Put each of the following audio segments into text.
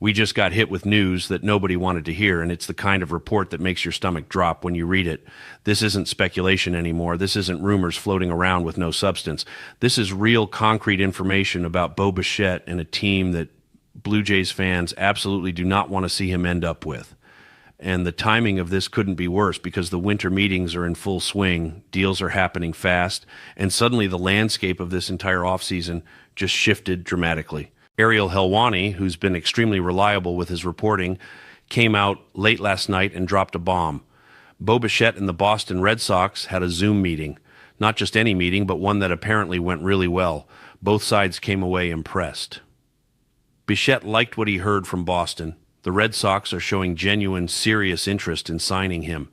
We just got hit with news that nobody wanted to hear, and it's the kind of report that makes your stomach drop when you read it. This isn't speculation anymore. This isn't rumors floating around with no substance. This is real concrete information about Bo Bichette and a team that Blue Jays fans absolutely do not want to see him end up with. And the timing of this couldn't be worse because the winter meetings are in full swing, deals are happening fast, and suddenly the landscape of this entire offseason just shifted dramatically. Ariel Helwani, who's been extremely reliable with his reporting, came out late last night and dropped a bomb. Bo Bichette and the Boston Red Sox had a Zoom meeting. Not just any meeting, but one that apparently went really well. Both sides came away impressed. Bichette liked what he heard from Boston. The Red Sox are showing genuine, serious interest in signing him.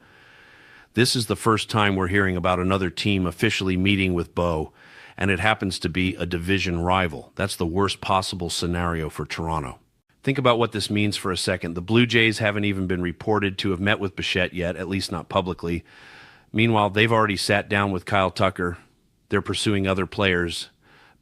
This is the first time we're hearing about another team officially meeting with Bo, and it happens to be a division rival. That's the worst possible scenario for Toronto. Think about what this means for a second. The Blue Jays haven't even been reported to have met with Bichette yet, at least not publicly. Meanwhile, they've already sat down with Kyle Tucker. They're pursuing other players.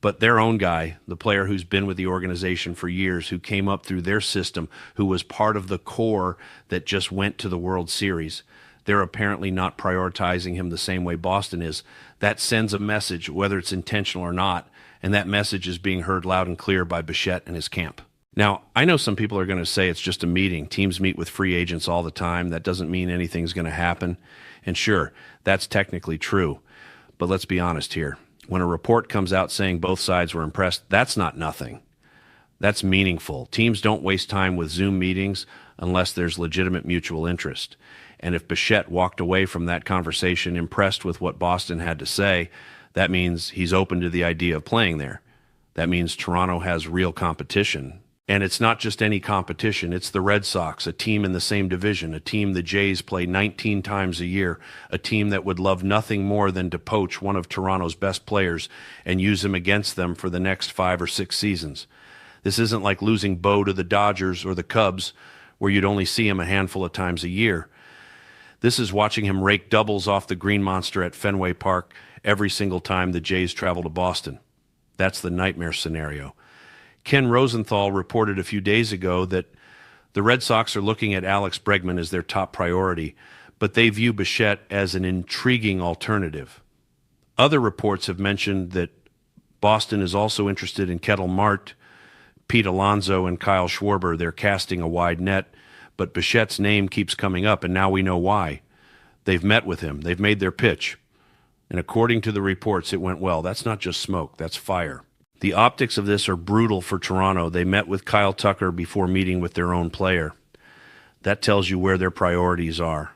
But their own guy, the player who's been with the organization for years, who came up through their system, who was part of the core that just went to the World Series, they're apparently not prioritizing him the same way Boston is. That sends a message, whether it's intentional or not, and that message is being heard loud and clear by Bichette and his camp. Now, I know some people are going to say it's just a meeting. Teams meet with free agents all the time. That doesn't mean anything's going to happen. And sure, that's technically true. But let's be honest here. When a report comes out saying both sides were impressed, that's not nothing. That's meaningful. Teams don't waste time with Zoom meetings unless there's legitimate mutual interest. And if Bichette walked away from that conversation impressed with what Boston had to say, that means he's open to the idea of playing there. That means Toronto has real competition. And it's not just any competition. It's the Red Sox, a team in the same division, a team the Jays play 19 times a year, a team that would love nothing more than to poach one of Toronto's best players and use him against them for the next 5 or 6 seasons. This isn't like losing Bo to the Dodgers or the Cubs, where you'd only see him a handful of times a year. This is watching him rake doubles off the Green Monster at Fenway Park every single time the Jays travel to Boston. That's the nightmare scenario. Ken Rosenthal reported a few days ago that the Red Sox are looking at Alex Bregman as their top priority, but they view Bichette as an intriguing alternative. Other reports have mentioned that Boston is also interested in Ketel Marte, Pete Alonso, and Kyle Schwarber. They're casting a wide net, but Bichette's name keeps coming up, and now we know why. They've met with him. They've made their pitch. And according to the reports, it went well. That's not just smoke. That's fire. The optics of this are brutal for Toronto. They met with Kyle Tucker before meeting with their own player. That tells you where their priorities are.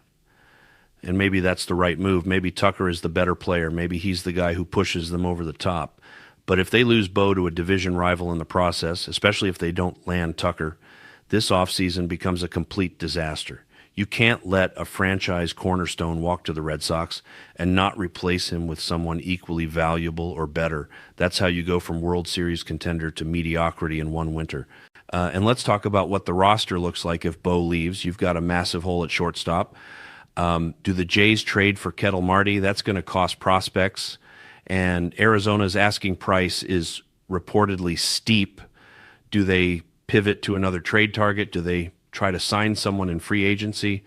And maybe that's the right move. Maybe Tucker is the better player. Maybe he's the guy who pushes them over the top. But if they lose Bo to a division rival in the process, especially if they don't land Tucker, this offseason becomes a complete disaster. You can't let a franchise cornerstone walk to the Red Sox and not replace him with someone equally valuable or better. That's how you go from World Series contender to mediocrity in one winter. And let's talk about what the roster looks like if Bo leaves. You've got a massive hole at shortstop. Do the Jays trade for Ketel Marte? That's going to cost prospects. And Arizona's asking price is reportedly steep. Do they pivot to another trade target? Do they try to sign someone in free agency?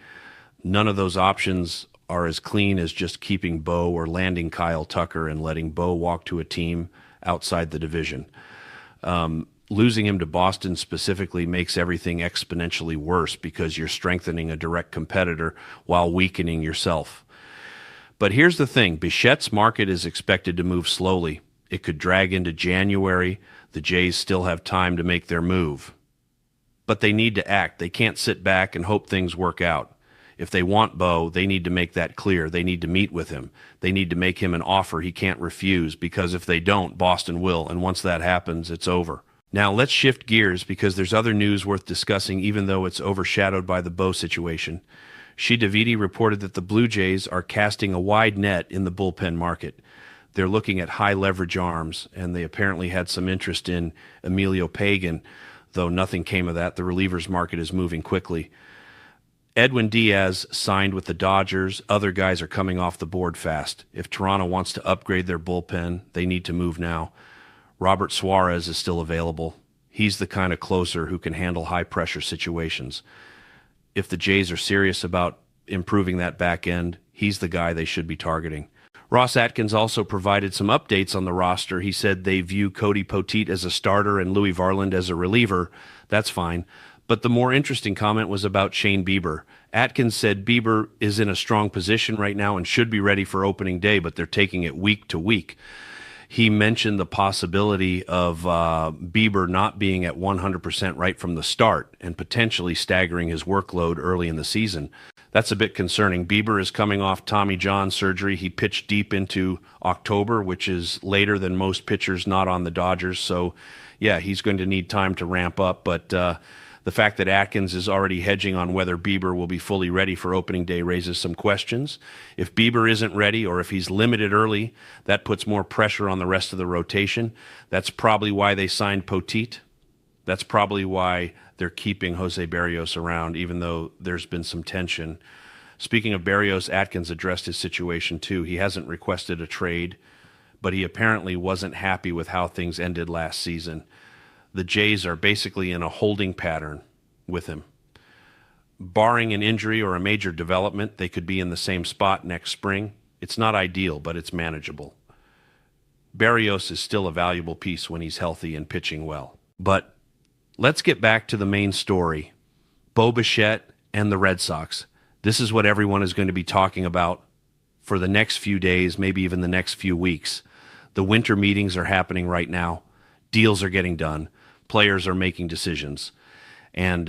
None of those options are as clean as just keeping Bo or landing Kyle Tucker and letting Bo walk to a team outside the division. Losing him to Boston specifically makes everything exponentially worse because you're strengthening a direct competitor while weakening yourself. But here's the thing. Bichette's market is expected to move slowly. It could drag into January. The Jays still have time to make their move. But they need to act. They can't sit back and hope things work out. If they want Bo, they need to make that clear. They need to meet with him. They need to make him an offer he can't refuse, because if they don't, Boston will. And once that happens, it's over. Now, let's shift gears because there's other news worth discussing, even though it's overshadowed by the Bo situation. Shi Davidi reported that the Blue Jays are casting a wide net in the bullpen market. They're looking at high leverage arms, and they apparently had some interest in Emilio Pagan, though nothing came of that. The relievers market is moving quickly. Edwin Díaz signed with the Dodgers. Other guys are coming off the board fast. If Toronto wants to upgrade their bullpen, they need to move now. Robert Suárez is still available. He's the kind of closer who can handle high-pressure situations. If the Jays are serious about improving that back end, he's the guy they should be targeting. Ross Atkins also provided some updates on the roster. He said they view Cody Poteet as a starter and Louis Varland as a reliever. That's fine. But the more interesting comment was about Shane Bieber. Atkins said Bieber is in a strong position right now and should be ready for opening day, but they're taking it week to week. He mentioned the possibility of Bieber not being at 100% right from the start and potentially staggering his workload early in the season. That's a bit concerning. Bieber is coming off Tommy John surgery. He pitched deep into October, which is later than most pitchers not on the Dodgers. So, yeah, he's going to need time to ramp up. But the fact that Atkins is already hedging on whether Bieber will be fully ready for opening day raises some questions. If Bieber isn't ready or if he's limited early, that puts more pressure on the rest of the rotation. That's probably why they signed Poteet. That's probably why they're keeping José Berríos around, even though there's been some tension. Speaking of Berríos, Atkins addressed his situation too. He hasn't requested a trade, but he apparently wasn't happy with how things ended last season. The Jays are basically in a holding pattern with him. Barring an injury or a major development, they could be in the same spot next spring. It's not ideal, but it's manageable. Berríos is still a valuable piece when he's healthy and pitching well. But let's get back to the main story, Bo Bichette and the Red Sox. This is what everyone is going to be talking about for the next few days, maybe even the next few weeks. The winter meetings are happening right now. Deals are getting done. Players are making decisions. And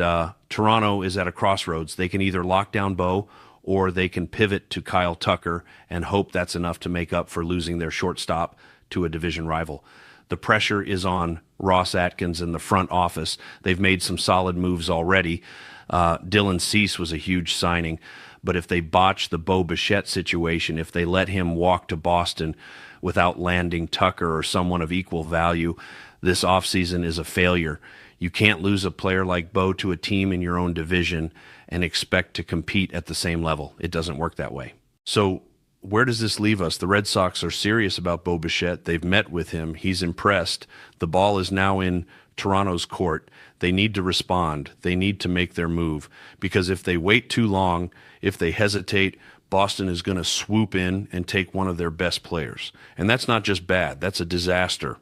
Toronto is at a crossroads. They can either lock down Bo or they can pivot to Kyle Tucker and hope that's enough to make up for losing their shortstop to a division rival. The pressure is on Ross Atkins in the front office. They've made some solid moves already. Dylan Cease was a huge signing. But if they botch the Bo Bichette situation, if they let him walk to Boston without landing Tucker or someone of equal value, this offseason is a failure. You can't lose a player like Bo to a team in your own division and expect to compete at the same level. It doesn't work that way. So where does this leave us? The Red Sox are serious about Bo Bichette. They've met with him. He's impressed. The ball is now in Toronto's court. They need to respond. They need to make their move, because if they wait too long, if they hesitate, Boston is going to swoop in and take one of their best players. And that's not just bad. That's a disaster.